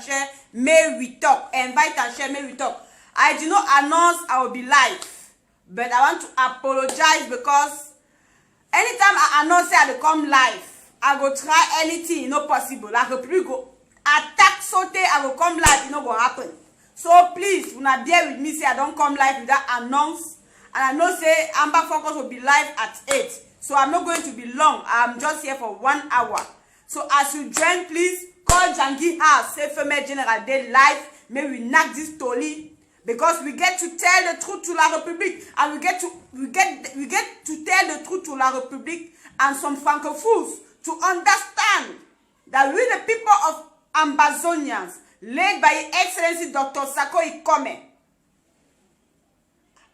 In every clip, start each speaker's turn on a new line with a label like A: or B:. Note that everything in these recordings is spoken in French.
A: and share, may we talk. Invite and share, may we talk. I did not announce I will be live, but I want to apologize because anytime I announce say I will come live, I go try anything, not possible. Like a people go attack saute, I will come live, it not go happen. So please, una bear with me, say I don't come live without announce. And I know say Amber Focus will be live at 8. So I'm not going to be long. I'm just here for 1 hour. So as you join, please call Jangi House, say Female General Day live. May we knock this tolly. Because we get to tell the truth to La République. And we get to tell the truth to La République and some Francophones to understand that we the people of Ambazonians, led by His Excellency Dr. Sako Ikome,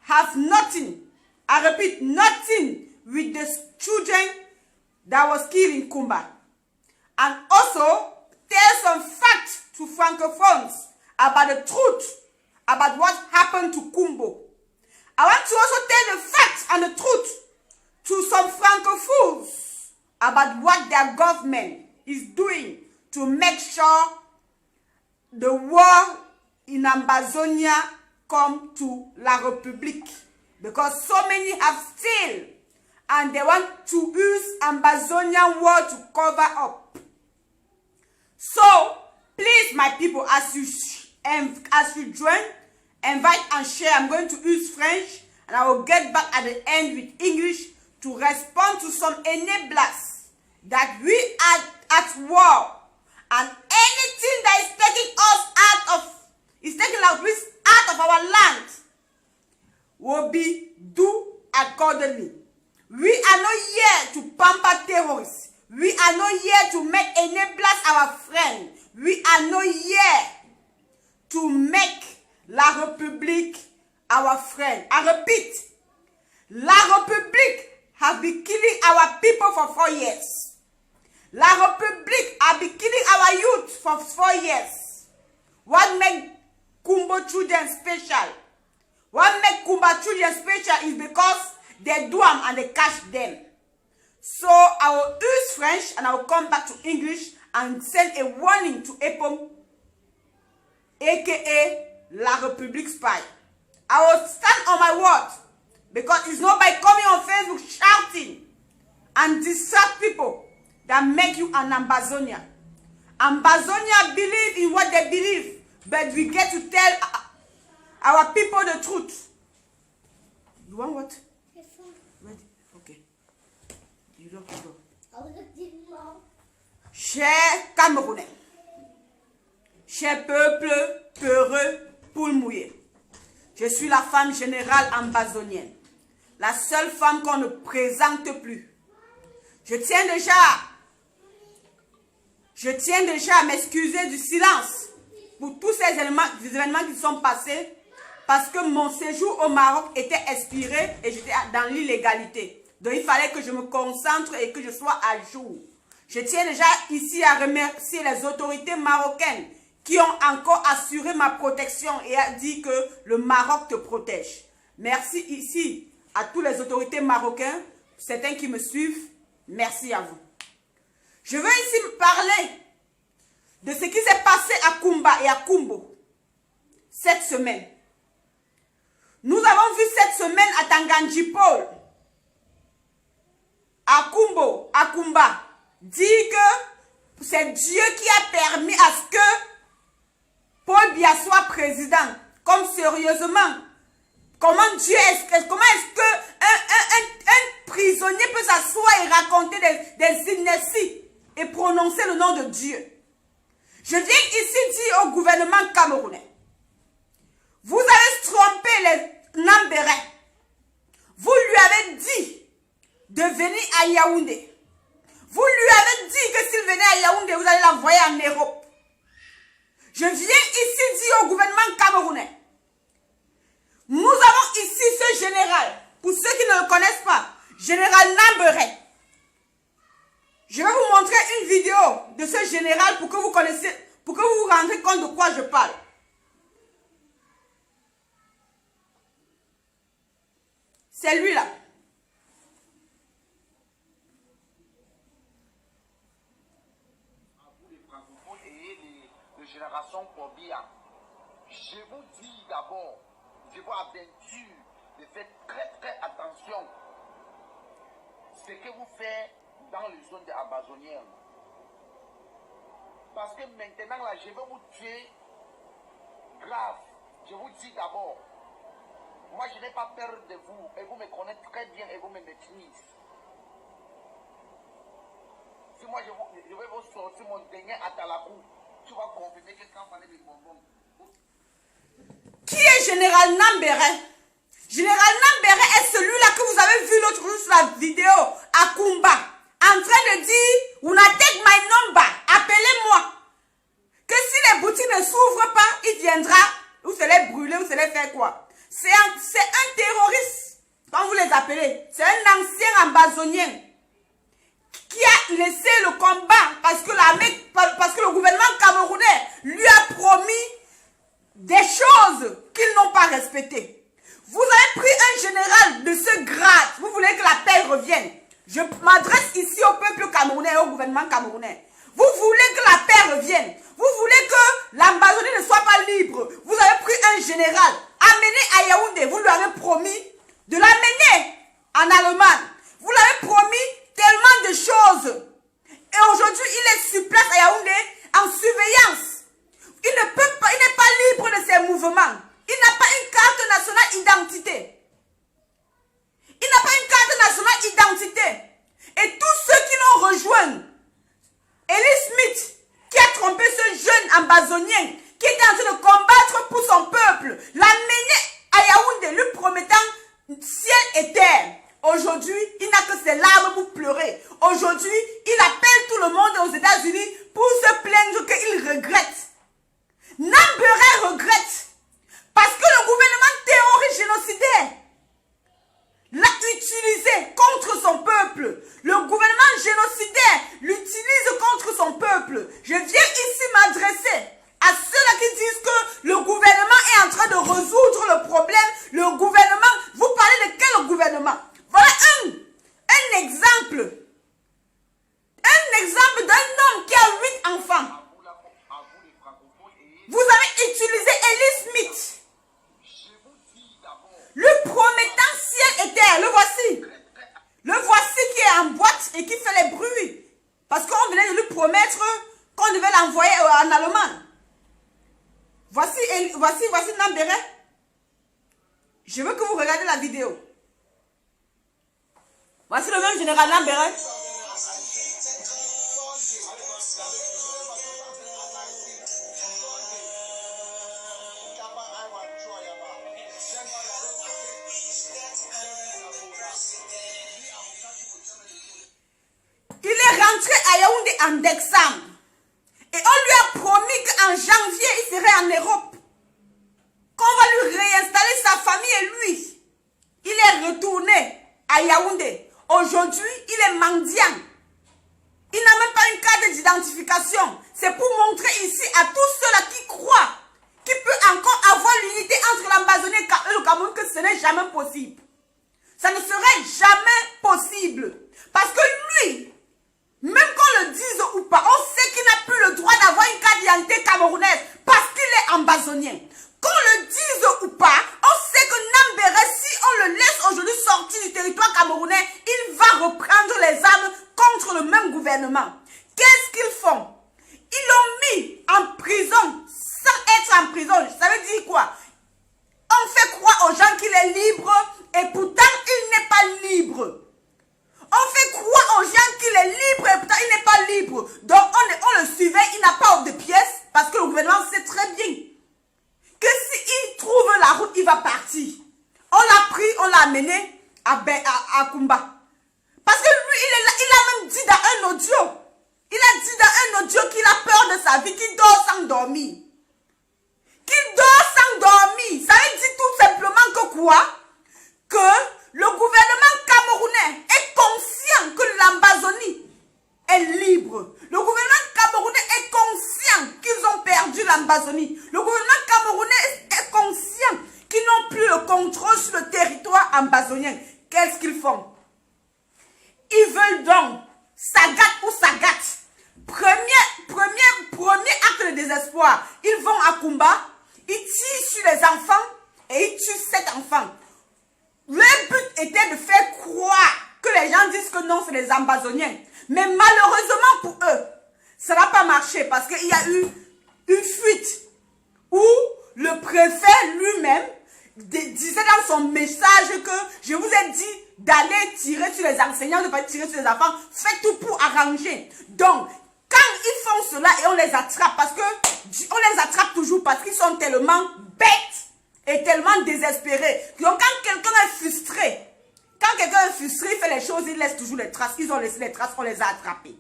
A: have nothing, I repeat, nothing with the children that was killed in Kumba. And also tell some facts to Francophones about the truth, about what happened to Kumbo. I want to also tell the facts and the truth to some Francophones about what their government is doing to make sure the war in Ambazonia come to La République. Because so many have still, and they want to use Ambazonian war to cover up. So, please, my people, as you join, invite and share. I'm going to use French, and I will get back at the end with English to respond to some enablers that we are at war. And anything that is taking us out of our land will be do accordingly. We are not here to pamper terrorists. We are not here to make enablers our friend. We are not here to make La République our friend. I repeat, La République has been killing our people for 4 years. La République has been killing our youth for 4 years. What makes Kumbo children special? What makes Kumba children special is because they do them and they catch them. So I will use French and I will come back to English and send a warning to EPOM, aka La République spy. I will stand on my word because it's not by coming on Facebook shouting and distract people that make you an Ambazonian. Ambazonia believe in what they believe, but we get to tell our people the truth. You want what? Ready? Okay. You don't go. Chers Camerounais, chers peuples peureux, poules mouillées, je suis la femme générale ambazonienne, la seule femme qu'on ne présente plus. Je tiens déjà à m'excuser du silence pour tous ces événements qui sont passés parce que mon séjour au Maroc était expiré et j'étais dans l'illégalité. Donc il fallait que je me concentre et que je sois à jour. Je tiens déjà ici à remercier les autorités marocaines qui ont encore assuré ma protection et a dit que le Maroc te protège. Merci ici à toutes les autorités marocaines, certains qui me suivent. Merci à vous. Je veux ici parler de ce qui s'est passé à Kumba et à Kumbo cette semaine. Nous avons vu cette semaine à Tanganjipol, à Kumbo, à Kumba, dire que c'est Dieu qui a permis à ce que Paul Biya soit président. Comme sérieusement, comment est-ce que un prisonnier peut s'asseoir et raconter des inepties et prononcer le nom de Dieu? Je viens ici dire au gouvernement camerounais, vous avez trompé les Nambérés. Vous lui avez dit de venir à Yaoundé. Vous lui avez dit que s'il venait à Yaoundé, vous allez l'envoyer en Europe. Je viens ici dire au gouvernement camerounais, nous avons ici ce général, pour ceux qui ne le connaissent pas, général Nambéré. Je vais vous montrer une vidéo de ce général pour que vous connaissiez, pour que vous vous rendiez compte de quoi je parle. C'est lui là.
B: Les francophones et les générations xénophobie, je vous dis d'abord, je vous aventure de faire très attention ce que vous faites dans les zones amazoniennes. Parce que maintenant, là, je vais vous tuer grave. Je vous dis d'abord, moi, je n'ai pas peur de vous, et vous me connaissez très bien, et vous me maîtrisez. Si moi, je vais vous sortir mon dernier à Talakou, tu vas confirmer que quand on parlait des bonbons.
A: Qui est Général Nambere? Général Nambere est celui-là que vous avez vu l'autre jour sur la vidéo à Kumba, en train de dire, Una take my number, appelez-moi. Que si les boutiques ne s'ouvrent pas, il viendra, vous allez brûler, vous allez faire quoi? C'est un terroriste, quand vous les appelez. C'est un ancien amazonien qui a laissé le combat parce que le gouvernement camerounais lui a promis des choses qu'ils n'ont pas respectées. Vous avez pris un général de ce grade, vous voulez que la paix revienne. Je m'adresse ici au peuple camerounais et au gouvernement camerounais. Vous voulez que la paix revienne. Vous voulez que l'Amazonie ne soit pas libre. Vous avez pris un général, amené à Yaoundé. Vous lui avez promis de l'amener en Allemagne. Vous l'avez promis tellement de choses. Et aujourd'hui, il est sur place à Yaoundé en surveillance. Il n'est pas libre de ses mouvements. Il n'a pas une carte nationale d'identité. Il n'a pas une carte nationale d'identité. Et tous ceux qui l'ont rejoint, Eli Smith, qui a trompé ce jeune amazonien, qui était en train de combattre pour son peuple, l'a mené à Yaoundé, lui promettant ciel et terre. Aujourd'hui, il n'a que ses larmes pour pleurer. Aujourd'hui, il appelle tout le monde aux États-Unis pour se plaindre qu'il regrette. Nambere regrette. Parce que le gouvernement terroriste génocidaire l'a utilisé contre son peuple. Le gouvernement génocidaire l'utilise contre son peuple. Je viens ici m'adresser à ceux-là qui disent que le gouvernement est en train de résoudre le problème. Le gouvernement, vous parlez de quel gouvernement? Voilà un exemple. Un exemple d'un homme qui a 8 enfants. Vous avez utilisé Eli Smith. Le promettant ciel et terre, le voici. Le voici qui est en boîte et qui fait les bruits. Parce qu'on venait de lui promettre qu'on devait l'envoyer en Allemagne. Voici Nambere. Je veux que vous regardiez la vidéo. Voici le même général Nambere. Il est rentré à Yaoundé en décembre. Et on lui a promis qu'en janvier, il serait en Europe. Qu'on va lui réinstaller sa famille et lui. Il est retourné à Yaoundé. Aujourd'hui, il est mendiant. Il n'a même pas une carte d'identification. C'est pour montrer ici à tous ceux-là qui croient qu'il peut encore avoir l'unité entre l'Amazonie et le Cameroun, que ce n'est jamais possible. Ça ne serait jamais possible. Parce que lui, même qu'on le dise ou pas, on sait qu'il n'a plus le droit d'avoir une carte d'identité camerounaise parce qu'il est amazonien. Qu'on le dise ou pas, on sait que Nambere, si on le laisse aujourd'hui sortir du territoire camerounais, il va reprendre les armes contre le même gouvernement. Qu'est-ce qu'ils font? Ils l'ont mis en prison sans être en prison. Ça veut dire quoi? On fait croire aux gens qu'il est libre et pourtant il n'est pas libre. On fait croire aux gens qu'il est libre et pourtant il n'est pas libre. Donc on le suivait, il n'a pas de pièces parce que le gouvernement sait très bien que s'il trouve la route, il va partir. On l'a pris, on l'a amené à Kumba. Parce que lui, il a même dit dans un audio. Il a dit dans un audio qu'il a peur de sa vie, qu'il dort sans dormir. Qu'il dort sans dormir. Ça veut dire tout simplement que quoi? Que le gouvernement camerounais est conscient que l'Amazonie est libre. Le gouvernement camerounais est conscient qu'ils ont perdu l'Amazonie. Le gouvernement camerounais est conscient qu'ils n'ont plus le contrôle sur le territoire amazonien. Qu'est-ce qu'ils font? Ils veulent donc, Sagat ou Sagat, Premier acte de désespoir. Ils vont à Kumba, ils tirent sur les enfants et ils tuent 7 enfants. Le but était de faire croire que les gens disent que non, c'est les Ambazoniens. Mais malheureusement pour eux, ça n'a pas marché parce qu'il y a eu une fuite où le préfet lui-même disait dans son message que je vous ai dit d'aller tirer sur les enseignants, de ne pas tirer sur les enfants, faites tout pour arranger. Donc, quand ils font cela et on les attrape, parce que on les attrape toujours parce qu'ils sont tellement bêtes et tellement désespérés. Donc, quand quelqu'un est frustré, il fait les choses, il laisse toujours les traces. Ils ont laissé les traces, on les a attrapés.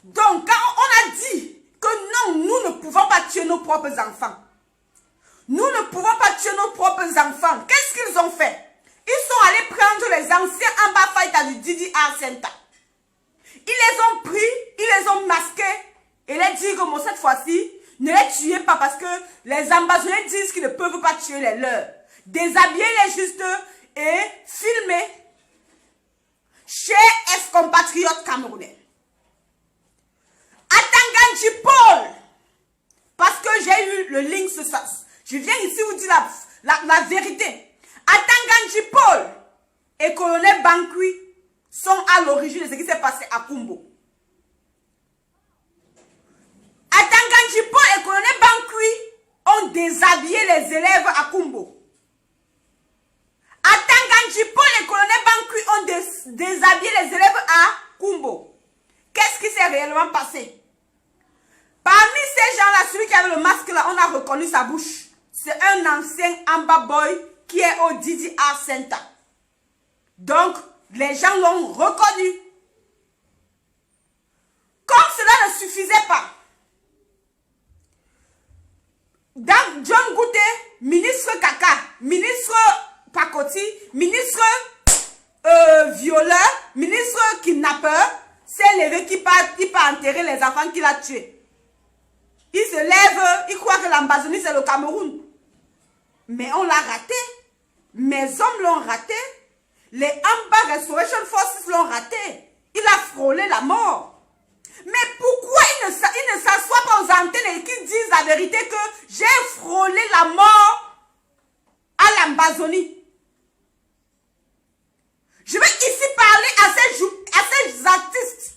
A: Donc, quand on a dit que non, nous ne pouvons pas tuer nos propres enfants. Nous ne pouvons pas tuer nos propres enfants. Qu'est-ce qu'ils ont fait? Ils sont allés prendre les anciens Ambafaïta du DDR Center. Ils les ont pris, ils les ont masqués et les dit que bon, cette fois-ci, ne les tuez pas parce que les Ambazoniens disent qu'ils ne peuvent pas tuer les leurs. Déshabillez-les juste et filmer chez ex-compatriotes camerounais. Atanganji Paul, parce que j'ai eu le link ce soir. Je viens ici vous dire la vérité. Atanganji Paul et colonel Bankui sont à l'origine de ce qui s'est passé à Kumbo. Atanganji Paul et colonel Bankui ont déshabillé les élèves à Kumbo. Atanganji Paul et colonel Bankui ont déshabillé les élèves à Kumbo. Qu'est-ce qui s'est réellement passé? Parmi ces gens-là, celui qui avait le masque là, on a reconnu sa bouche. C'est un ancien Amba Boy qui est au DDR Center. Donc, les gens l'ont reconnu. Comme cela ne suffisait pas, dans John Gouté, ministre Kaka, ministre Pakoti, ministre violeur, ministre kidnappeur, s'est levé qui part enterrer les enfants qu'il a tués. Il se lève, il croit que l'Ambazonie c'est le Cameroun. Mais on l'a raté. Mes hommes l'ont raté. Les Amba Restoration Forces l'ont raté. Il a frôlé la mort. Mais pourquoi il ne s'assoit pas aux antennes et qu'il dise la vérité que j'ai frôlé la mort à l'Ambazonie? Je vais ici parler à ces artistes.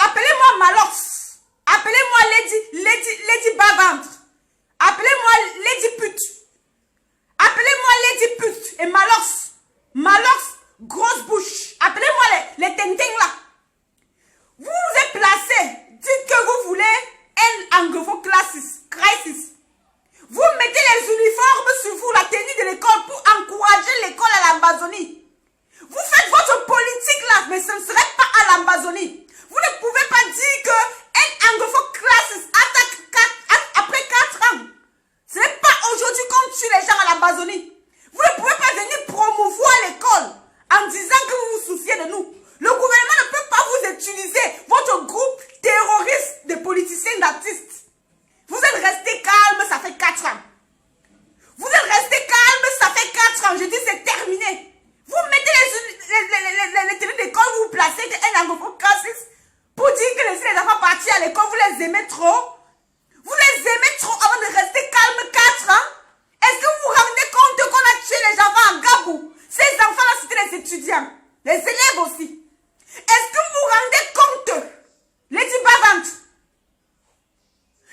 A: Appelez-moi Malox. Appelez-moi Lady Baventre. Appelez-moi Lady Pute. Appelez-moi Lady Pute et Malox, grosse bouche. Appelez-moi les tentings là. Vous vous êtes placés. Dites que vous voulez un anglophone crisis. Vous mettez les uniformes sur vous, la tenue de l'école pour encourager l'école à l'Ambazonie. Vous faites votre politique là, mais ce ne serait pas à l'Ambazonie. Vous ne pouvez pas dire que un anglophone crisis après 4 ans. Ce n'est pas aujourd'hui qu'on tue les gens à l'Ambazonie. Vous ne pouvez pas venir promouvoir l'école en disant que vous vous souciez de nous. Le gouvernement ne peut pas vous utiliser, votre groupe terroriste de politiciens d'artistes. Vous êtes restés calmes, ça fait 4 ans. Vous êtes restés calmes, ça fait 4 ans. Je dis c'est terminé. Vous mettez les tenues d'école, vous placez un anglophone crisis pour dire que laissez les enfants partir à l'école, vous les aimez trop. Vous les aimez trop avant de rester calme 4 ans. Est-ce que vous vous rendez compte qu'on a tué les enfants en Gabou? Ces enfants-là, c'était les étudiants, les élèves aussi. Est-ce que vous vous rendez compte, Lady Baventre?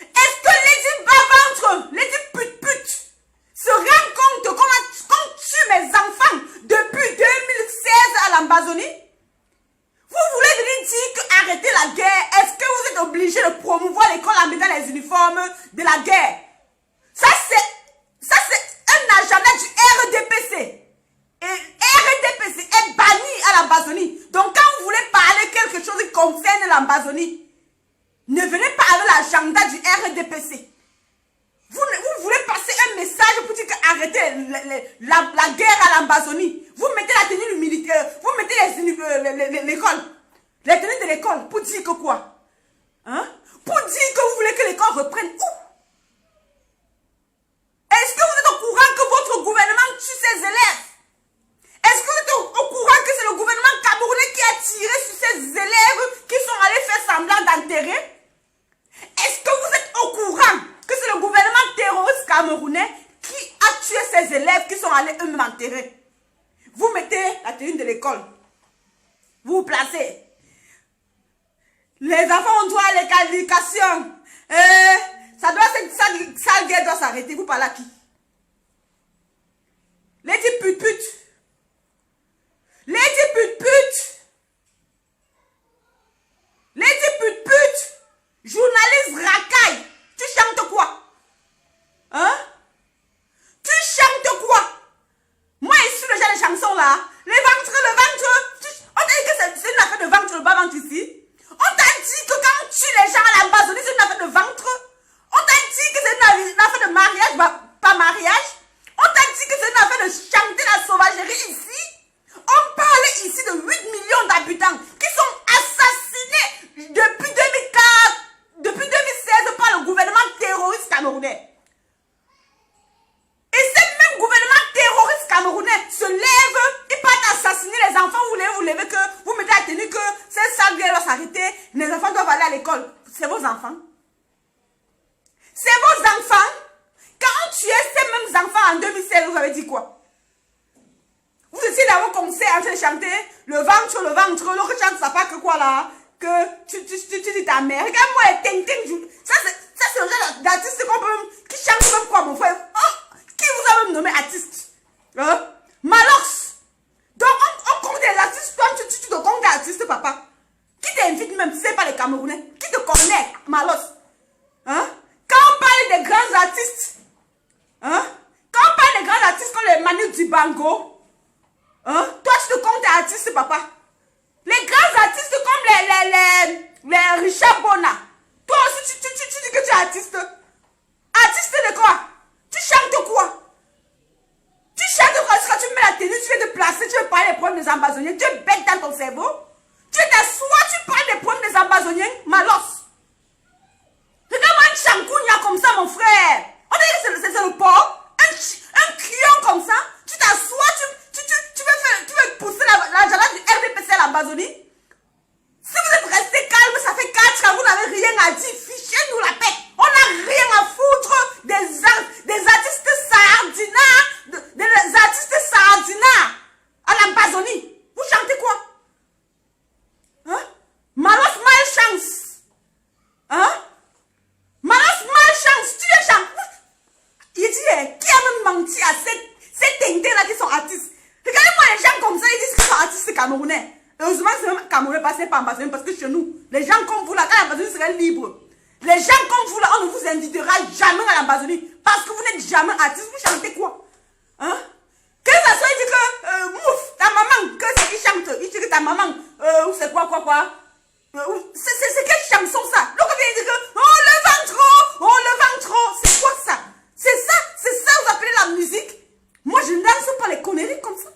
A: Est-ce que Lady Baventre, Lady Pute, se rend compte qu'on tue mes enfants depuis 2016 à l'Ambazonie? Vous voulez venir dire que arrêtez la guerre? Est-ce que vous êtes obligé de promouvoir l'école en mettant les uniformes de la guerre? Ça c'est un agenda du RDPC. Et RDPC est banni à l'Ambazonie. Donc quand vous voulez parler quelque chose qui concerne l'Ambazonie, ne venez pas avec l'agenda du RDPC. Vous voulez passer un message pour dire que arrêtez la guerre à l'Ambazonie. Vous mettez la tenue du militaire, vous mettez l'école, les tenues de l'école pour dire que quoi? Hein? Pour dire que vous voulez que l'école reprenne où? Est-ce que vous êtes au courant que votre gouvernement tue ses élèves? Est-ce que vous êtes au courant que c'est le gouvernement camerounais qui a tiré sur ces élèves tué ces élèves qui sont allés eux-mêmes enterrer. Vous mettez la tenue de l'école. Vous vous placez. Les enfants ont droit à l'éducation. Cette sale guerre doit s'arrêter. Vous parlez à qui? Les petits putes. Les petits putes. Les petits putes. Journaliste racaille. Tu chantes quoi? Hein? Tu chantes quoi? Moi, ici, le genre de chansons là. Le ventre. On t'a dit que c'est une affaire de ventre, le bas ventre ici. On t'a dit que quand on tue les gens à l'Amazonie, c'est une affaire de ventre. On t'a dit que c'est une affaire de mariage, pas mariage. On t'a dit que c'est une affaire de chanter la sauvagerie ici. On parle ici de 8 millions d'habitants qui sont assassinés depuis 2004, depuis 2016 par le gouvernement terroriste camerounais. Et ce même gouvernement terroriste camerounais se lève et part assassiner les enfants. Vous levez que vous mettez à tenir que cette sale guerre doit s'arrêter. Les enfants doivent aller à l'école. C'est vos enfants. C'est vos enfants. Quand on tuait ces mêmes enfants en 2016, vous avez dit quoi? Vous étiez dans vos concerts en train de chanter le ventre, l'autre chante ça pas que quoi là? Que tu dis ta mère. Regarde-moi les ting-ting. Ça c'est le genre d'artiste qui chante même quoi mon frère? Oh, qui vous a même nommé artiste? Hein? Malox. Donc on compte des artistes, toi tu te comptes des artistes papa. Qui t'invite même, c'est pas les Camerounais. Qui te connaît, Malos? Hein? Quand on parle des grands artistes, hein? Quand on parle des grands artistes comme les Manu Dibango, hein? Toi tu te comptes des artistes papa. Les grands artistes comme les Richard Bona. Toi aussi tu dis que tu es artiste. Artiste de quoi? Tu chantes quoi? Tu chantes quoi? Quand tu mets la tenue, tu viens te placer, tu veux parler des problèmes des Amazoniens. Tu es bête dans ton cerveau. Tu t'assois, tu parles des problèmes des Amazoniens. Malos. Regarde-moi un chancounia comme ça, mon frère. On dirait que c'est le porc. Un crion comme ça. Tu t'assois, tu veux pousser la jalade du RDPC à l'Amazonie. Si vous êtes resté calme, ça fait 4 ans, vous n'avez rien à dire. Fichez-nous la paix. On n'a rien à foutre des artistes sardinats, des artistes sardinats à l'Amazonie. Vous chantez quoi? Hein? Malos malchance. Hein? Malos malchance. Tu viens chanter. Il dit, qui a même menti à ces tintés-là qui sont artistes? Regardez-moi les gens comme ça, ils disent qu'ils sont artistes camerounais. Heureusement que c'est même Camerounais passé par Amazon parce que chez nous, les gens comme vous là, quand l'Amazonie serait libre, les gens comme vous là, on ne vous invitera jamais à l'Amazonie parce que vous n'êtes jamais artiste. Vous chantez quoi? Hein? Que ça soit, il dit que, mouf, ta maman, que c'est qui chante? Il dit que ta maman, ou c'est quoi? C'est quelle chanson ça? L'autre vient dire que, oh le ventre, c'est quoi ça? C'est ça vous appelez la musique? Moi je ne danse pas les conneries comme ça.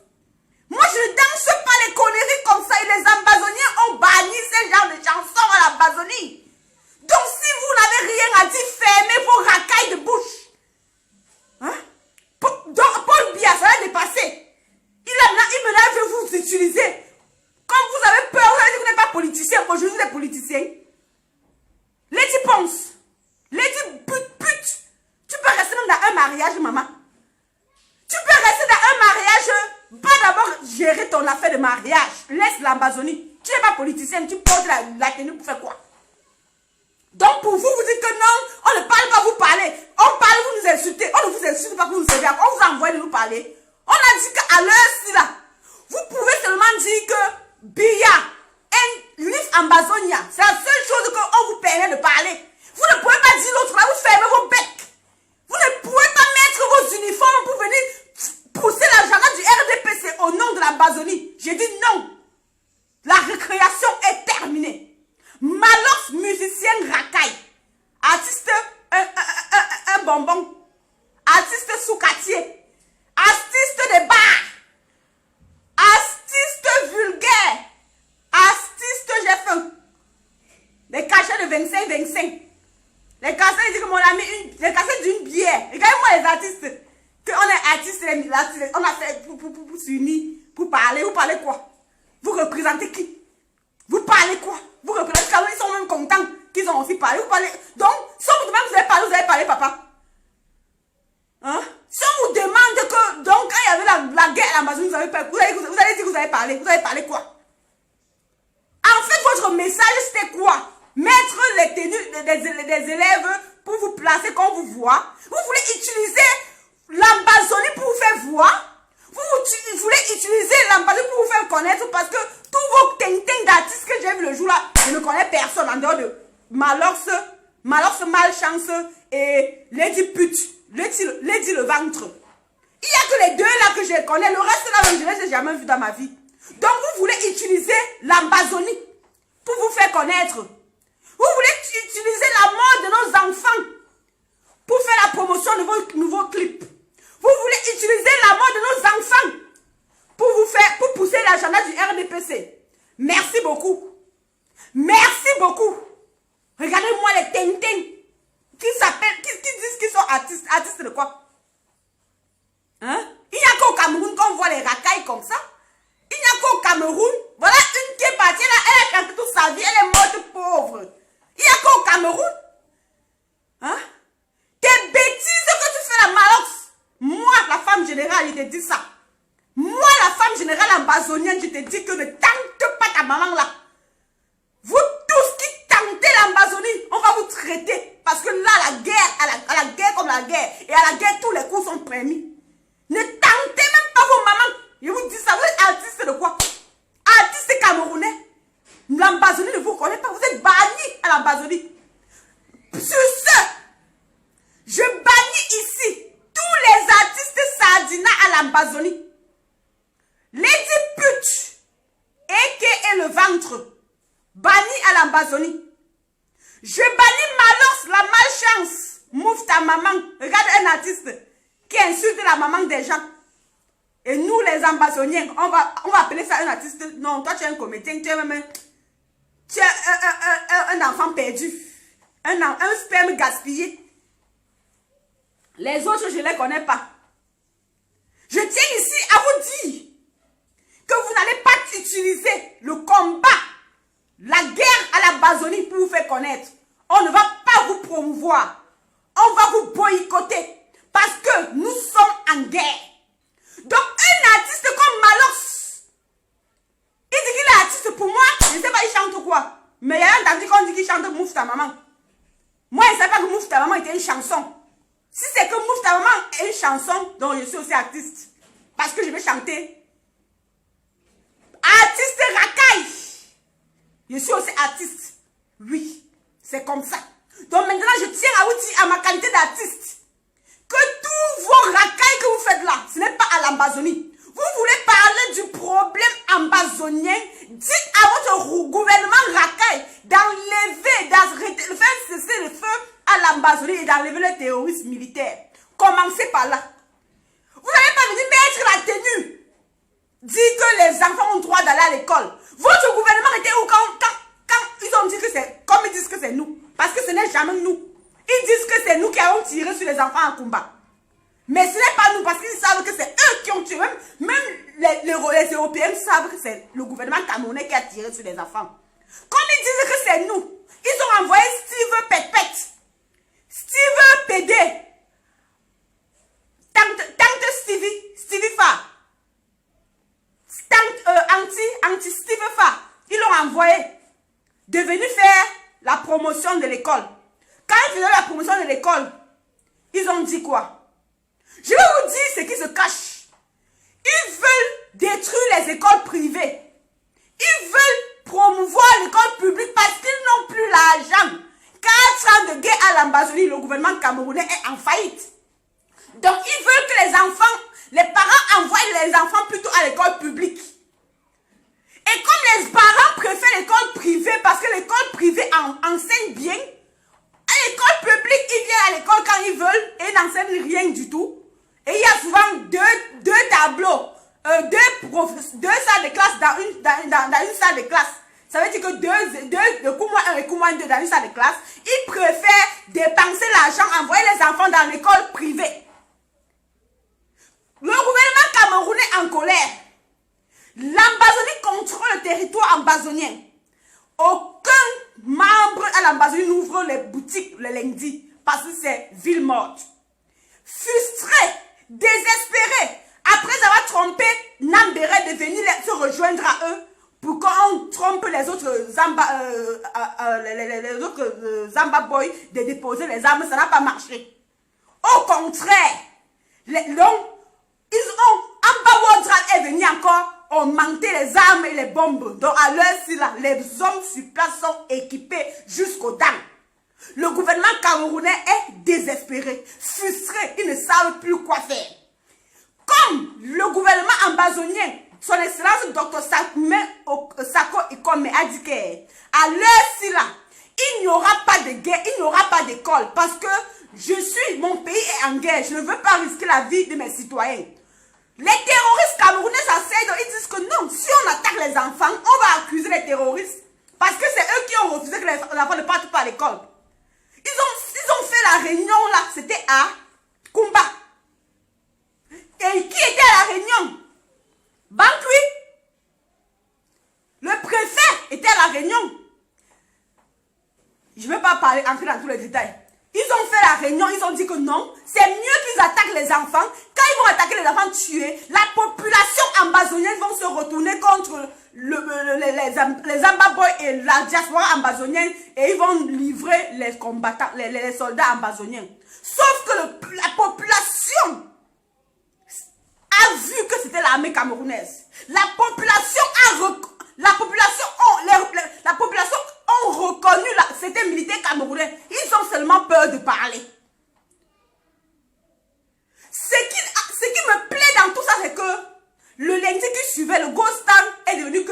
A: Moi je ne danse pas les conneries comme ça et les Amazoniens ont banni ces genres de chansons à l'Amazonie. Donc si vous n'avez rien à dire, fermez vos racailles de bouche. Hein? Donc Paul Biya, ça va dépasser. Il me veut vous utiliser. Comme vous avez peur, vous avez dit que vous n'êtes pas politicien, aujourd'hui vous êtes politicien. Lady Ponce, Lady pute, tu peux rester même dans un mariage, maman. Tu peux rester dans un mariage, pas d'abord gérer ton affaire de mariage. Laisse l'Amazonie. Tu n'es pas politicien, tu portes la tenue pour faire quoi? Donc pour vous, vous dites que non, on ne parle pas, vous parlez. On parle, vous nous insultez. On ne vous insulte pas, vous nous servez. On vous envoie de nous parler. On a dit qu'à l'heure-ci là, vous pouvez seulement dire que Biya et Leaf Amazonia, c'est la seule chose qu'on vous permet de parler. Vous ne pouvez pas dire l'autre là, vous fermez vos becs. Vous ne pouvez pas mettre vos uniformes pour venir pousser la jalade du RDPC au nom de l'Amazonie. J'ai dit non. La récréation est terminée. Malos, musicien racaille. Artiste, un bonbon. Artiste sous-quartier. Artiste de bar. Artiste vulgaire. Artiste j'ai faim. Les cachets de 25. Les cachets, ils disent que mon ami, les cachets d'une bière. Regardez-moi les artistes. On est artistes, on a fait pour s'unir, pour parler. Vous parlez quoi? Vous représentez qui? Vous parlez quoi? Vous représentez quand ils sont même contents qu'ils ont aussi parlé. Vous parlez. Donc, si on vous demande, vous avez parlé, papa. Hein? Si on vous demande à l'Ambazonie, vous allez dire que vous avez parlé. Vous avez parlé quoi? En fait, votre message, c'était quoi? Mettre les tenues des élèves pour vous placer comme vous voit. Vous voulez utiliser l'Ambazonie pour vous faire voir. Vous voulez utiliser l'Ambazonie pour vous faire connaître parce que tous vos tintins d'artistes que j'ai vu le jour là, je ne connais personne en dehors de Malox, Malchance et Lady Pute, Lady le ventre. Il n'y a que les deux là que je connais. Le reste là, je ne les ai jamais vu dans ma vie. Donc vous voulez utiliser l'Ambazonie pour vous faire connaître. Vous voulez utiliser la mort de nos enfants pour faire la promotion de vos nouveaux clips. Vous voulez utiliser la mort de nos enfants pour pousser l'agenda du RDPC. Merci beaucoup. Merci beaucoup. Regardez-moi les tintins qui disent qu'ils sont artistes. Artistes de quoi? Hein? Il n'y a qu'au Cameroun qu'on voit les racailles comme ça. Il n'y a qu'au Cameroun. Voilà une qui est partie là, elle a chanté toute sa vie, elle est morte pauvre. Il n'y a qu'au Cameroun. Hein? Tes bêtises que tu fais la Malox. Moi, la femme générale, je te dis ça. Moi, la femme générale ambazonienne, je te dis que ne tente pas ta maman là. Vous tous qui tentez l'Ambazonie, on va vous traiter. Parce que là, la guerre, à la guerre comme la guerre. Et à la guerre, tous les coups sont permis. Ne tentez même pas vos mamans. Je vous dis ça, vous êtes artiste de quoi? Artiste camerounais. L'Ambazonie ne vous connaît pas, vous êtes bannis à l'Ambazonie. Sur ce, je bannis ici tous les artistes sardina à l'Ambazonie. Lady Pute, et le ventre, banni à l'Ambazonie. Je bannis Malox, la malchance. Mouffe ta maman. Regarde un artiste qui insulte la maman des gens. Et nous, les Ambazoniens, on va appeler ça un artiste. Non, toi, tu es un comédien. Tu es un enfant perdu. Un sperme gaspillé. Les autres, je ne les connais pas. Je tiens ici à vous dire que vous n'allez pas utiliser le combat, la guerre à l'Ambazonie pour vous faire connaître. On ne va pas vous promouvoir. On va vous boycotter. Parce que nous sommes en guerre. Donc, un artiste comme Malox, il dit qu'il est artiste pour moi. Je ne sais pas, il chante quoi. Mais il y a un entendu qu'on dit qu'il chante Mouffe ta maman. Moi, je ne sais pas que Mouffe ta maman était une chanson. Si c'est que Mouffe ta maman est une chanson, donc je suis aussi artiste. Parce que je vais chanter. Artiste racaille. Je suis aussi artiste. Oui, c'est comme ça. Donc maintenant, je tiens à vous dire, à ma qualité d'artiste, que tous vos racailles que vous faites là, ce n'est pas à l'Ambazonie. Vous voulez parler du problème ambazonien, dites à votre gouvernement racaille d'enlever, de faire cesser le feu à l'Ambazonie et d'enlever les terroristes militaires. Commencez par là. Vous n'allez pas venir mettre la tenue. Dire que les enfants ont droit d'aller à l'école. Votre gouvernement était où quand ils ont dit que c'est, comme ils disent que c'est nous. Parce que ce n'est jamais nous. Ils disent que c'est nous qui avons tiré sur les enfants en combat. Mais ce n'est pas nous parce qu'ils savent que c'est eux qui ont tiré. Même les Européens savent que c'est le gouvernement camerounais qui a tiré sur les enfants. Comme ils disent que c'est nous, ils ont envoyé Steve Pépette, Steve PD, Tante Stevie Fa, Anti-Steve Fa. Ils l'ont envoyé de venir faire la promotion de l'école. Quand ils faisaient la promotion de l'école, ils ont dit quoi? Je vais vous dire ce qui se cache. Ils veulent détruire les écoles privées. Ils veulent promouvoir l'école publique parce qu'ils n'ont plus l'argent. 4 ans de guerre à l'Ambazonie, le gouvernement camerounais est en faillite. Donc ils veulent que les enfants, les parents envoient les enfants plutôt à l'école publique. Et comme les parents préfèrent l'école privée parce que l'école privée enseigne bien, à l'école publique, ils viennent à l'école quand ils veulent et n'enseignent rien du tout. Et il y a souvent deux tableaux, deux salles de classe dans une salle de classe. Ça veut dire que le coup moins 1 et coup moins 2 dans une salle de classe. Ils préfèrent dépenser l'argent, envoyer les enfants dans l'école privée. Le gouvernement camerounais en colère. L'Ambazonie contrôle le territoire ambazonien. Aucun membre à l'Ambazonie n'ouvre les boutiques le lundi parce que c'est ville morte. Frustré, désespéré, après avoir trompé de venir se rejoindre à eux pour qu'on trompe les autres Zamba Boys de déposer les armes. Ça n'a pas marché. Au contraire, donc, Amba Wodra est venu encore augmenter les armes et les bombes. Donc à l'heure-ci, là, les hommes sur place sont équipés jusqu'aux dents. Le gouvernement camerounais est désespéré, frustré, ils ne savent plus quoi faire. Comme le gouvernement ambazonien, son excellence Dr Sako Ikome a dit qu'à l'heure-ci, là, il n'y aura pas de guerre, il n'y aura pas d'école, parce que mon pays est en guerre, je ne veux pas risquer la vie de mes citoyens. Les terroristes camerounais s'asseyent, ils disent que non, si on attaque les enfants, on va accuser les terroristes. Parce que c'est eux qui ont refusé que les enfants ne partent pas à l'école. Ils ont fait la réunion là, c'était à Kumba. Et qui était à la réunion? Bankui. Le préfet était à la réunion. Je ne vais pas entrer dans tous les détails. Ils ont fait la réunion, ils ont dit que non, c'est mieux qu'ils attaquent les enfants. Quand ils vont attaquer les enfants tués, la population ambazonienne vont se retourner contre les Ambaboy et la diaspora ambazonienne et ils vont livrer les combattants, les soldats ambazoniens. Sauf que la population a vu que c'était l'armée camerounaise. La population ont reconnu c'était militaire camerounais. Ils ont seulement peur de parler. Ce qui me plaît dans tout ça, c'est que le lundi qui suivait, le Ghost Town est devenu que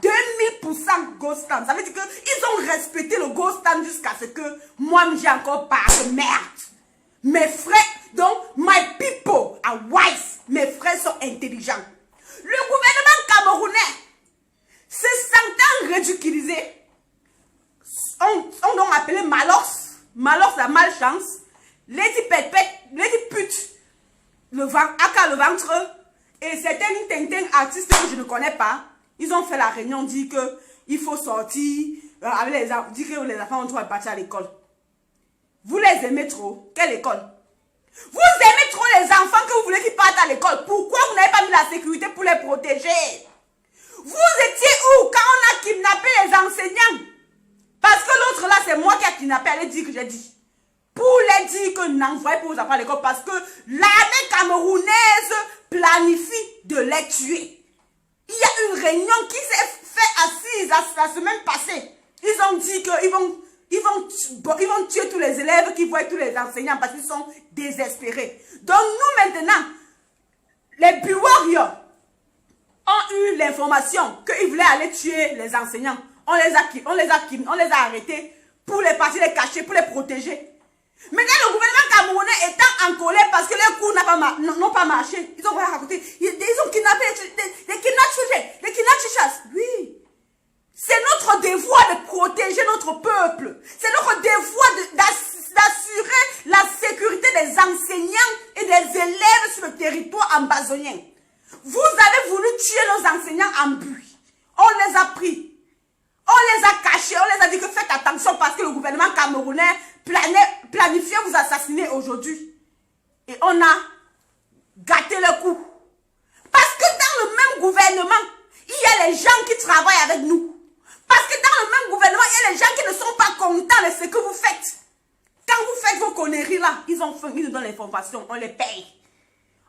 A: 2000% Ghost Town. Ça veut dire qu'ils ont respecté le Ghost Town jusqu'à ce que moi, j'ai encore parlé. Merde. Mes frères, donc, my people are wise. Mes frères sont intelligents. Le gouvernement camerounais se sentant ridiculisé, on a appelé Malox, la malchance, Lady Pépette, Lady Pute, le ventre, et certains Tintin artistes que je ne connais pas, ils ont fait la réunion, dit que il faut sortir, dit que les enfants ont trop à partir à l'école. Vous les aimez trop, quelle école? Vous aimez trop les enfants que vous voulez qu'ils partent à l'école, pourquoi vous n'avez pas mis la sécurité pour les protéger? Vous étiez où quand on a kidnappé les enseignants? Parce que l'autre là, c'est moi qui ai kidnappé, elle dit que j'ai dit. Pour les dire que n'envoyez pas vos enfants à l'école parce que l'armée camerounaise planifie de les tuer. Il y a une réunion qui s'est fait assise la semaine passée. Ils ont dit qu'ils vont tuer tous les élèves qui voient tous les enseignants parce qu'ils sont désespérés. Donc nous maintenant, les Biwarriors ont eu l'information qu'ils voulaient aller tuer les enseignants. On les a arrêtés pour les partir les cacher, pour les protéger. Maintenant, le gouvernement camerounais étant en colère parce que les coups n'ont pas marché, ils ont raconté, ils ont kidnappé les kidnappés. Oui. C'est notre devoir de protéger notre peuple. C'est notre devoir d'assurer la sécurité des enseignants et des élèves sur le territoire ambazonien. Vous avez voulu tuer nos enseignants en but. On les a pris. On les a cachés, on les a dit que faites attention parce que le gouvernement camerounais planifiait vous assassiner aujourd'hui. Et on a gâté le coup. Parce que dans le même gouvernement, il y a les gens qui travaillent avec nous. Parce que dans le même gouvernement, il y a les gens qui ne sont pas contents de ce que vous faites. Quand vous faites vos conneries là, ils nous donnent l'information, on les paye.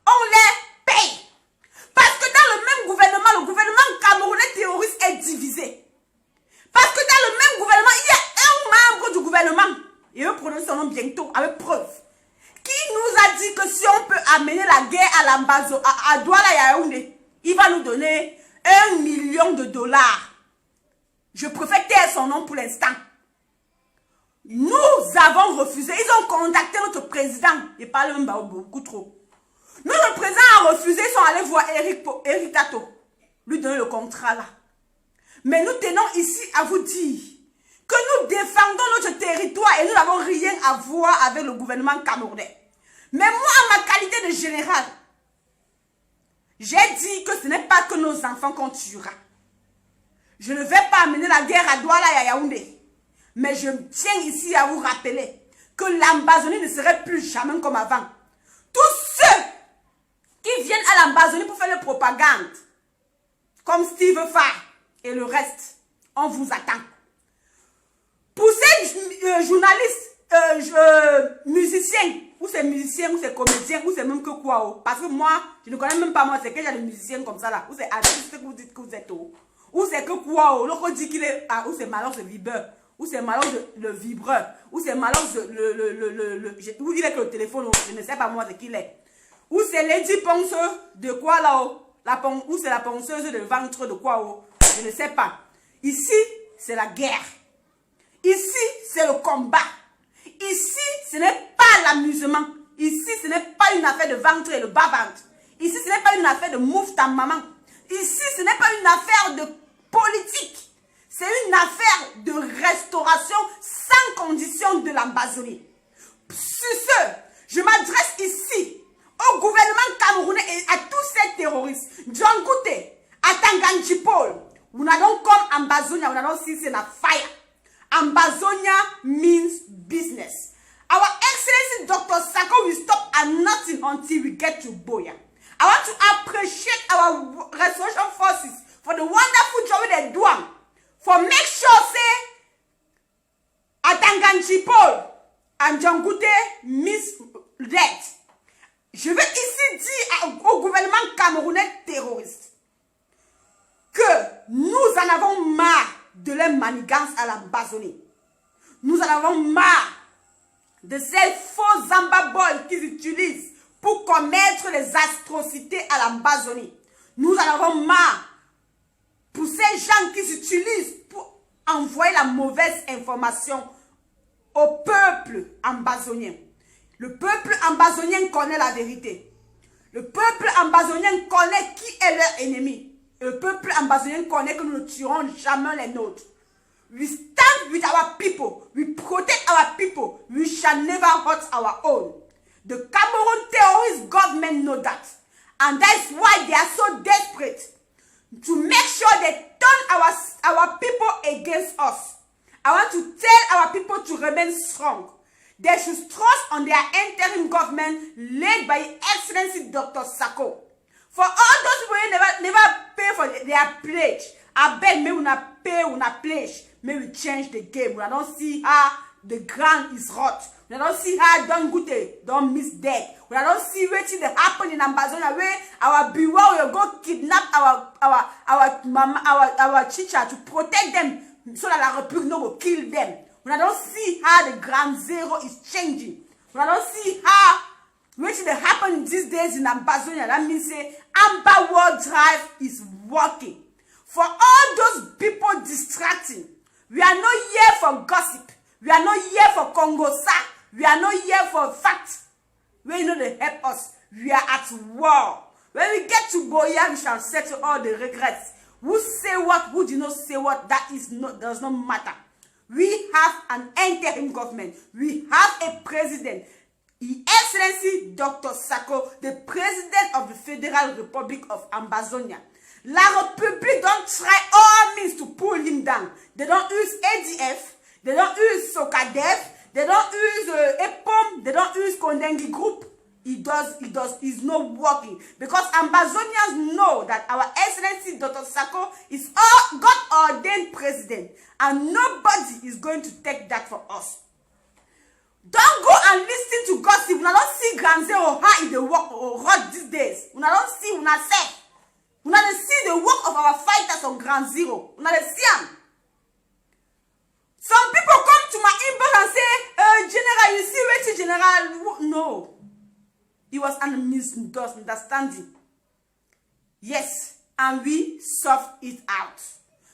A: On les paye. Parce que dans le même gouvernement, le gouvernement camerounais terroriste est divisé. Parce que dans le même gouvernement, il y a un membre du gouvernement, et eux prononcent son nom bientôt, avec preuve, qui nous a dit que si on peut amener la guerre à l'Ambazo, à Douala Yaoundé, il va nous donner $1 million. Je préfère taire son nom pour l'instant. Nous avons refusé, ils ont contacté notre président, il parle même beaucoup trop. Notre président a refusé, ils sont allés voir Eric Tato, lui donner le contrat là. Mais nous tenons ici à vous dire que nous défendons notre territoire et nous n'avons rien à voir avec le gouvernement camerounais. Mais moi, en ma qualité de général, j'ai dit que ce n'est pas que nos enfants qu'on tuera. Je ne vais pas amener la guerre à Douala et à Yaoundé. Mais je tiens ici à vous rappeler que l'Ambazonie ne serait plus jamais comme avant. Tous ceux qui viennent à l'Ambazonie pour faire la propagande, comme Steve Farr et le reste. On vous attend. Pour ces journalistes, musiciens, ou c'est musiciens, ou c'est comédiens, ou c'est même que quoi, parce que moi, je ne connais même pas moi, c'est quel genre de musiciens comme ça là, ou c'est artiste que vous dites que vous êtes, ou c'est que quoi, l'autre dit qu'il est, ou c'est Malon le vibreur, ou c'est Malon le vibreur, ou c'est Malon où il est que le téléphone, je ne sais pas moi de qui il est, ou c'est Lady Ponce de quoi là-haut, ou c'est la ponceuse de ventre de quoi, je ne sais pas. Ici, c'est la guerre. Ici, c'est le combat. Ici, ce n'est pas l'amusement. Ici, ce n'est pas une affaire de ventre et de bas-ventre. Ici, ce n'est pas une affaire de mouffe ta maman. Ici, ce n'est pas une affaire de politique. C'est une affaire de restauration sans condition de l'Ambazonie. Sur ce, je m'adresse ici au gouvernement camerounais et à tous ces terroristes. John Goute, Atanganji Paul, we don't come Ambazonia, we don't see in a fire. Ambazonia means business. Our Excellency Dr. Sako will stop at nothing until we get to Boya. I want to appreciate our restoration forces for the wonderful job they do. For make sure say Atanganji Paul and John Goute miss death. Je vais ici dire au gouvernement camerounais terroriste que nous en avons marre de leur manigance à l'Ambazonie. Nous en avons marre de ces faux zambaboys qu'ils utilisent pour commettre les atrocités à l'Ambazonie. Nous en avons marre pour ces gens qui s'utilisent pour envoyer la mauvaise information au peuple ambazonien. Le peuple ambazonien connaît la vérité. Le peuple ambazonien connaît qui est leur ennemi. Et le peuple ambazonien connaît que nous ne tuerons jamais les nôtres. We stand with our people. We protect our people. We shall never hurt our own. The Cameroon terrorist government know that. And that's why they are so desperate to make sure they turn our people against us. I want to tell our people to remain strong. They should trust on their interim government led by Excellency Dr. Sako. For all those people who never pay for their pledge, I beg me una pay una pledge. May we change the game. We don't see how the ground is hot. We don't see how John Goute don't miss death. We don't see what is happen in Ambazonia where our Biwa will go kidnap our mama, our chicha to protect them so that la Republic no will kill them. We don't see how the ground zero is changing. We don't see how what is happen these days in Ambazonia. That means say Amba World Drive is working. For all those people distracting, we are not here for gossip. We are not here for Congo-sa. We are not here for facts. When you know they help us, we are at war. When we get to Boya, we shall settle all the regrets. Who say what, who did not say what, that does not matter. We have an interim government. We have a president. His Excellency Dr. Sako, the President of the Federal Republic of Ambazonia. La République don't try all means to pull him down. They don't use ADF. They don't use Sokadef. They don't use EPOM. They don't use Kondengi Group. It's not working. Because Ambazonians know that our Excellency Dr. Sako is God-ordained president. And nobody is going to take that from us. Don't go and listen to gossip. We don't see Grand Zero how in the work or hot these days. We don't see, we don't say. We don't see the work of our fighters on Grand Zero. We don't see them. Some people come to my inbox and say, General, you see what is General? No. It was a misunderstanding. Yes, and we solved it out.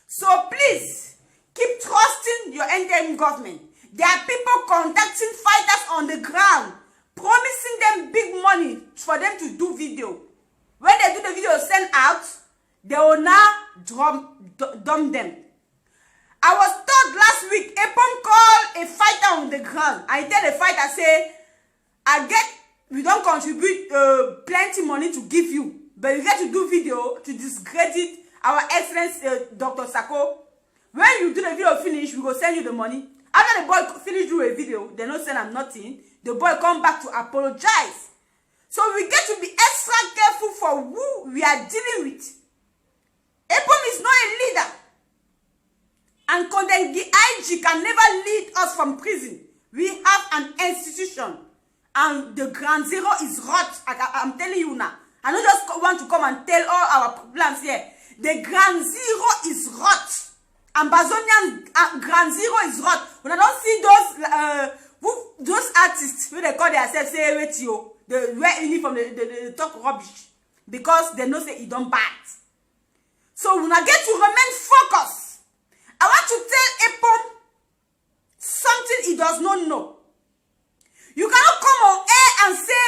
A: So please, keep trusting your interim government. There are people contacting fighters on the ground, promising them big money for them to do video. When they do the video sent out, they will now dump them. I was told last week, EPOM called a fighter on the ground. I tell the fighter, say, we don't contribute plenty money to give you, but you get to do video to discredit our Excellency Dr. Sako. When you do the video finish, we will send you the money. After the boy finish doing a video, they don't send him nothing. The boy come back to apologize. So we get to be extra careful for who we are dealing with. EPOM is not a leader. And Condemn IG can never lead us from prison. We have an institution. And the Ground Zero is rot. I'm telling you now. I don't just want to come and tell all our plans here. The Ground Zero is rot. Ambazonian Ground Zero is rot. When I don't see those artists who they call themselves say wait you, they wear uniform, they talk rubbish because they know say it don't bad. So when I get to remain focused, I want to tell Epom something he does not know. You cannot come on air and say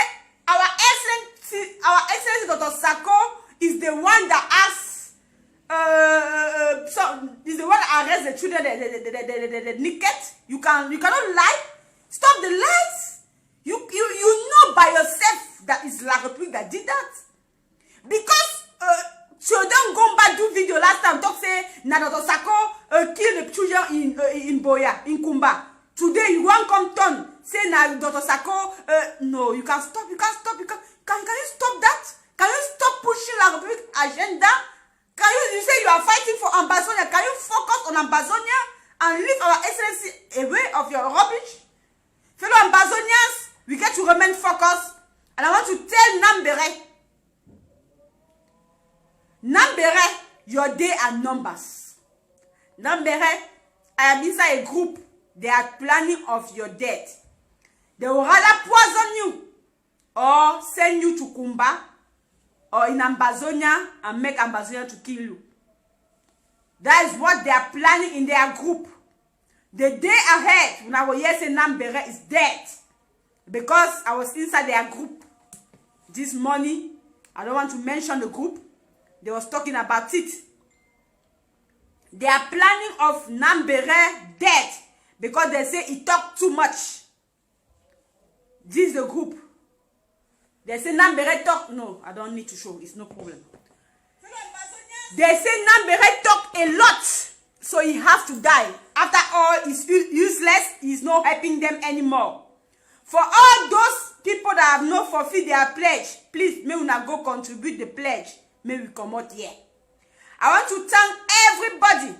A: our excellency Dr. Sako is the one that asks. Is the one that arrests the children, the naked. You cannot lie. Stop the lies. You know by yourself that it's La République that did that. Because Chodon Gomba do video last time talk say na Dr. Sako kill the children in Boya, in Kumba. Today you want come turn say na Dr. Sako no, you can stop. You can stop. Can you stop that? Can you stop pushing La République agenda? Can you say you are fighting for Ambazonia? Can you focus on Ambazonia and leave our excellency away of your rubbish? Fellow Ambazonians, we get to remain focused. And I want to tell Nambere, your day are numbers. Nambere, I am inside a group. They are planning of your death. They will rather poison you or send you to Kumba or in Ambazonia and make Ambazonia to kill you. That is what they are planning in their group. The day ahead, when I was here saying Nambere is dead. Because I was inside their group this morning. I don't want to mention the group. They was talking about it. They are planning of Nambere dead. Because they say he talked too much. This is the group. They say Nambere talk. No, I don't need to show. It's no problem. They say Nambere talk a lot. So he has to die. After all, he's useless. He's not helping them anymore. For all those people that have not fulfilled their pledge, please, may we not go contribute the pledge. May we come out here. I want to thank everybody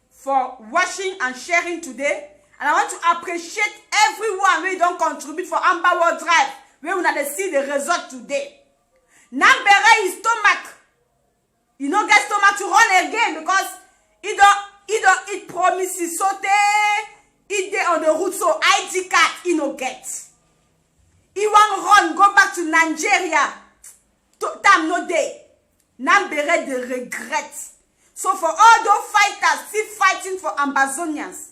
A: for watching and sharing today. And I want to appreciate everyone who don't contribute for Amber World Drive. We will not see the result today. Nambere his stomach. You don't get stomach to run again because he don't eat promises. So he dey on the route, so ID card he no get. He want run, go back to Nigeria. Time no day. Nambere de regret. So for all those fighters still fighting for Ambazonians,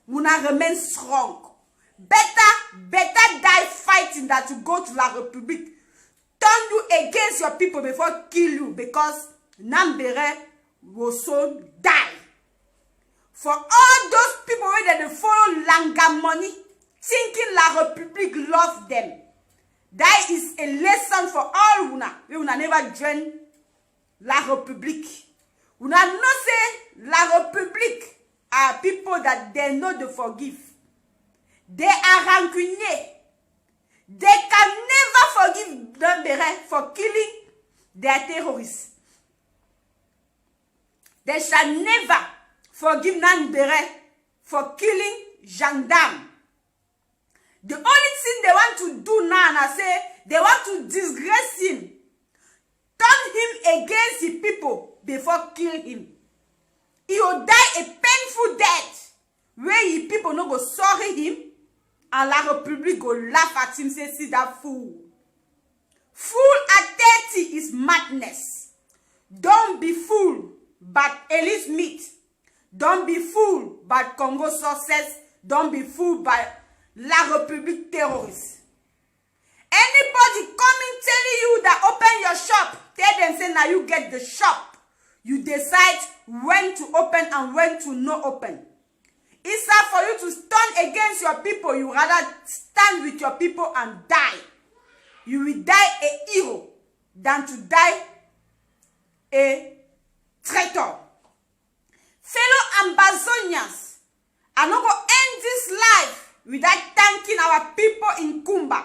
A: we not remain strong. Better die fighting than to go to La République. Turn you against your people before kill you, because Nambere will soon die. For all those people where they follow Langa money, thinking La République love them. That is a lesson for all una. We will never join La République. Una know say La République are people that they know to forgive. They are rancunier. They can never forgive Nambere for killing their terrorists. They shall never forgive Nambere for killing gendarmes. The only thing they want to do now, and I say, they want to disgrace him. Turn him against the people before kill him. He will die a painful death, where the people no go sorry him, and La République go laugh at him, say, see that fool. Fool at 30 is madness. Don't be fool, but Elise Meat. Don't be fooled by Congo success. Don't be fooled by La République terrorists. Anybody coming telling you that open your shop, tell them say now you get the shop. You decide when to open and when to not open. Instead for you to stand against your people, you rather stand with your people and die. You will die a hero than to die a traitor. Fellow Ambazonians, I'm not going to end this life without thanking our people in Kumba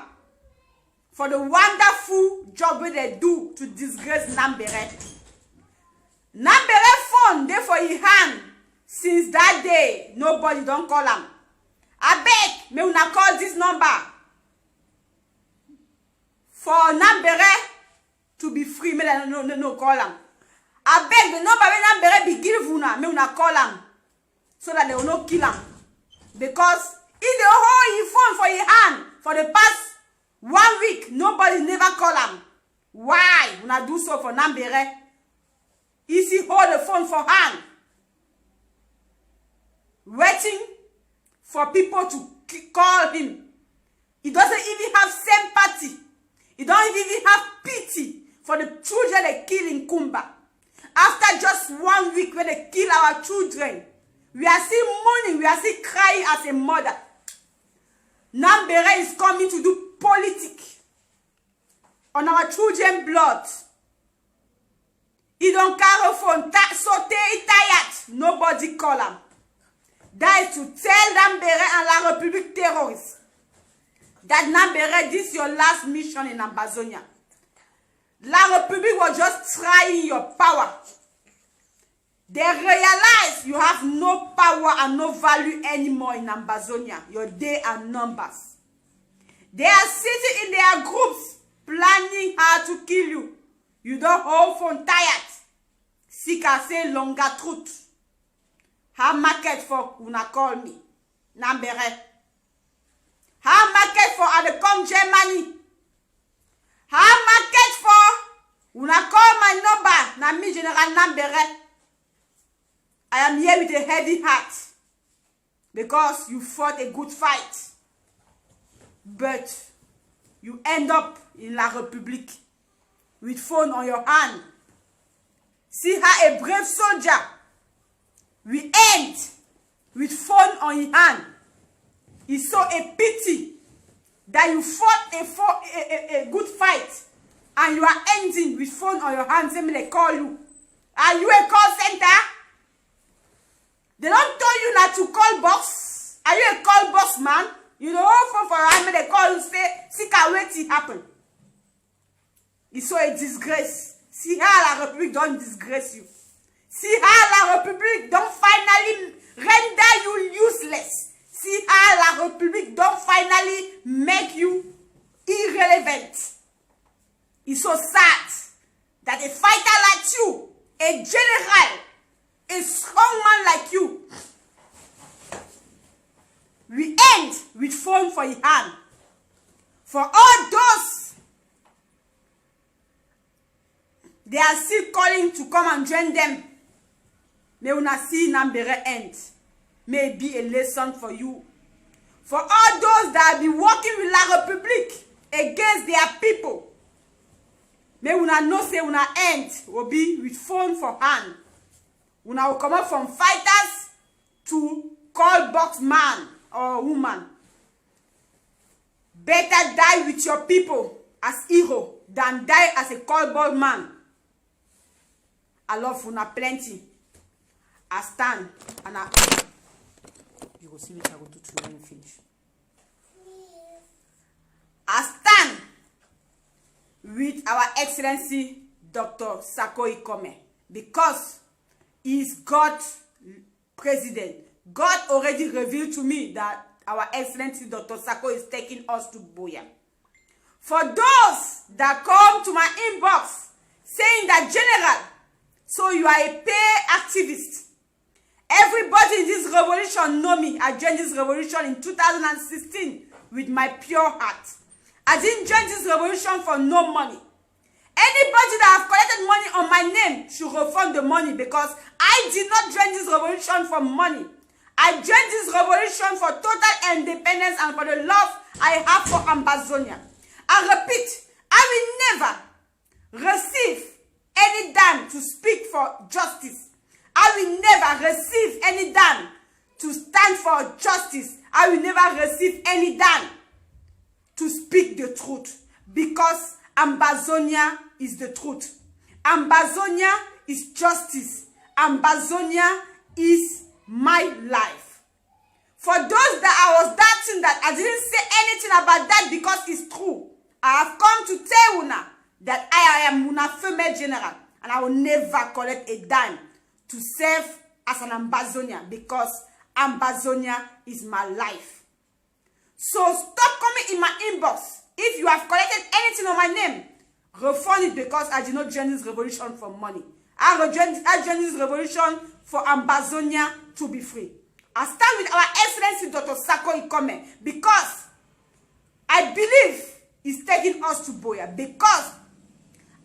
A: for the wonderful job they do to disgrace Nambere. Nambere phone dey for his hand since that day. Nobody don't call him. I beg, may una call this number for Nambere to be free. May no call him. I beg the number when Nambere be give una, may una call him so that they will not kill him. Because if they hold his phone for his hand for the past 1 week, nobody never call him. Why? Una do so for Nambere? Is he hold the phone for hand, waiting for people to call him? He doesn't even have sympathy. He don't even have pity for the children they kill in Kumba. After just 1 week when they kill our children, we are still mourning, we are still crying as a mother. Nambere is coming to do politics on our children's blood. He don't carry phone, so they tired. Nobody call him. That is to tell Nambere and La République terrorists that Nambere, this is your last mission in Ambazonia. La République was just trying your power. They realize you have no power and no value anymore in Ambazonia. Your days are numbers. They are sitting in their groups planning how to kill you. You don't hold phone tired. Sika say longer truth. How market for una call me? Nambere. How market for Adecom Germany? How market for una call my number? Na me General Nambere. I am here with a heavy heart because you fought a good fight. But you end up in La République with phone on your hand. See how a brave soldier we end with phone on his hand. It's so a pity that you fought a good fight and you are ending with phone on your hand. Say me they call you. Are you a call center? They don't tell you not to call box. Are you a call box man? You know phone for your hand. They call you say see can wait it happen. It's so a disgrace. See how La République don't disgrace you. See how La République don't finally render you useless. See how La République don't finally make you irrelevant. It's so sad that a fighter like you, a general, a strong man like you, we end with phone for your hand. For all those they are still calling to come and join them. May una see Nambere end. May be a lesson for you. For all those that be working with La République against their people, may una know say una end will be with phone for hand. Una will come up from fighters to call box man or woman. Better die with your people as hero than die as a call box man. I love una plenty. I stand and you will see what I will do to you when you finish. I stand with our Excellency Dr. Sako Ikome because he is God's president. God already revealed to me that our Excellency Dr. Sako is taking us to Buea. For those that come to my inbox saying that General, so you are a pay activist. Everybody in this revolution know me. I joined this revolution in 2016 with my pure heart. I didn't join this revolution for no money. Anybody that have collected money on my name should refund the money because I did not join this revolution for money. I joined this revolution for total independence and for the love I have for Ambazonia. I repeat, I will never receive any dime to speak for justice. I will never receive any dime to stand for justice. I will never receive any dime to speak the truth because Ambazonia is the truth. Ambazonia is justice. Ambazonia is my life. For those that I was doubting that I didn't say anything about that because it's true, I have come to tell una that I am una female general and I will never collect a dime to serve as an Ambazonian, because Ambazonia is my life. So stop coming in my inbox. If you have collected anything on my name, refund it, because I did not join this revolution for money. I joined this revolution for Ambazonia to be free. I stand with our Excellency Dr. Sako Ikome, because I believe he's taking us to Buea, because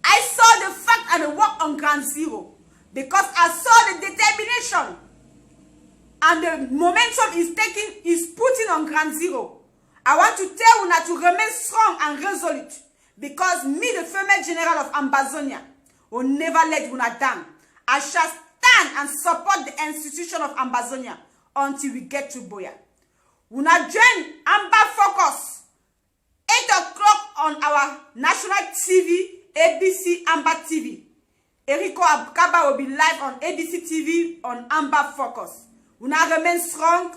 A: I saw the fact and the work on Ground Zero, because I saw the determination and the momentum he's putting on Ground Zero. I want to tell Una to remain strong and resolute, because me, the female general of Ambazonia, will never let Una down. I shall stand and support the institution of Ambazonia until we get to Buea. Una join Amba Focus, 8 o'clock on our national TV, ABC Amba TV. Eriko Abkaba will be live on ABC TV on Amba Focus. Una remain strong.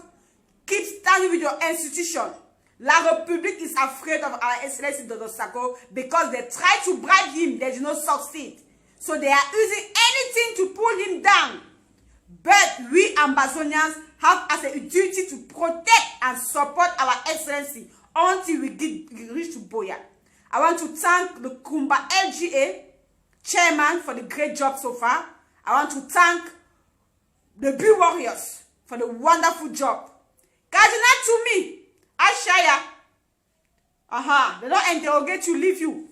A: Keep standing with your institution. La République is afraid of our Excellency Dr. Sako, because they try to bribe him, they do not succeed. So they are using anything to pull him down. But we Ambazonians have as a duty to protect and support our Excellency until we reach to Buea. I want to thank the Kumba LGA chairman for the great job so far. I want to thank the Bee Warriors for the wonderful job. Cardinal to me, Ashaya. They don't interrogate you, leave you.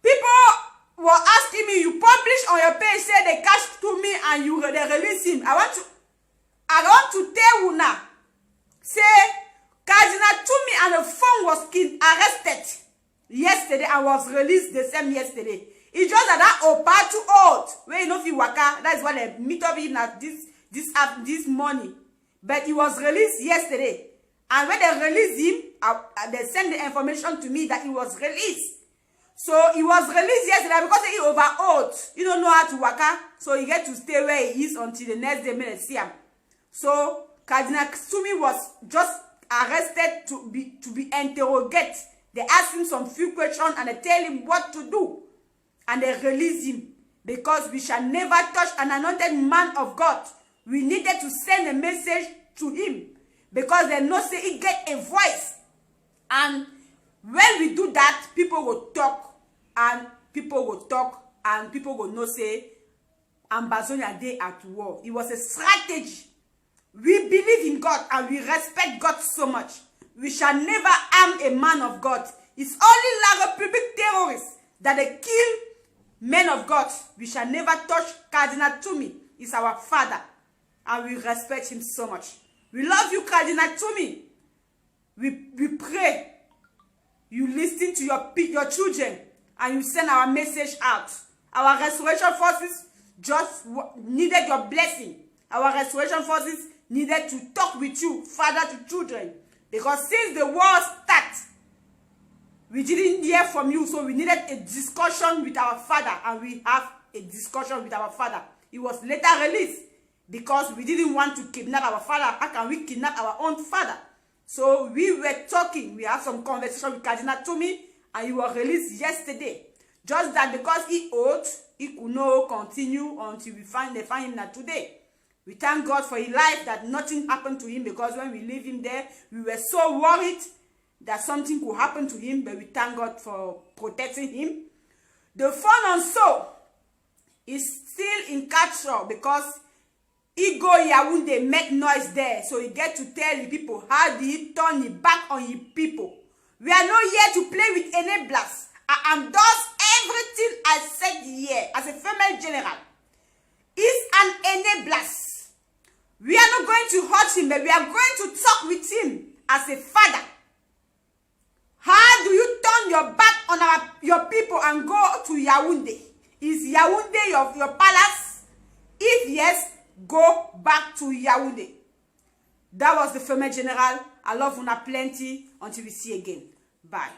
A: People were asking me, you publish on your page, say they catch to me and they release him. I want to tell Una, say Cardinal Tumi and the phone was arrested yesterday and was released the same yesterday. It's just that Opa too old. Where you know if you waka, that's why they meet up him at this morning. But he was released yesterday. And when they released him, they sent the information to me that he was released. So he was released yesterday because he over old. He don't know how to waka, so he get to stay where he is until the next day when they see him. So Cardinal Tumi was just arrested to be interrogated. They asked him some few questions and they tell him what to do. And they release him, because we shall never touch an anointed man of God. We needed to send a message to him, because they know say he get a voice. And when we do that, people will talk, and people will know say Ambazonia dey at war. It was a strategy. We believe in God and we respect God so much. We shall never harm a man of God. It's only La République terrorists that they kill men of God. We shall never touch Cardinal Tumi. He's our father, and we respect him so much. We love you, Cardinal Tumi. We pray you listen to your children and you send our message out. Our restoration forces just needed your blessing. Our restoration forces needed to talk with you, father to children, because since the war started, we didn't hear from you, so we needed a discussion with our father, and we have a discussion with our father. He was later released because we didn't want to kidnap our father. How can we kidnap our own father? So we were talking. We had some conversation with Cardinal Tumi, and he was released yesterday. Just that because he owed, he could not continue until they find him now today. We thank God for his life, that nothing happened to him, because when we leave him there, we were so worried that something could happen to him, but we thank God for protecting him. The phone on so is still in capture, because he go Yaoundé make noise there, so he get to tell the people how did he turn his back on his people. We are not here to play with enablers. I endorse everything I said here as a female general. He's an enabler. We are not going to hurt him, but we are going to talk with him as a father. How do you turn your back on your people and go to Yaoundé? Is Yaoundé your palace? If yes, go back to Yaoundé. That was the female general. I love Una plenty. Until we see again. Bye.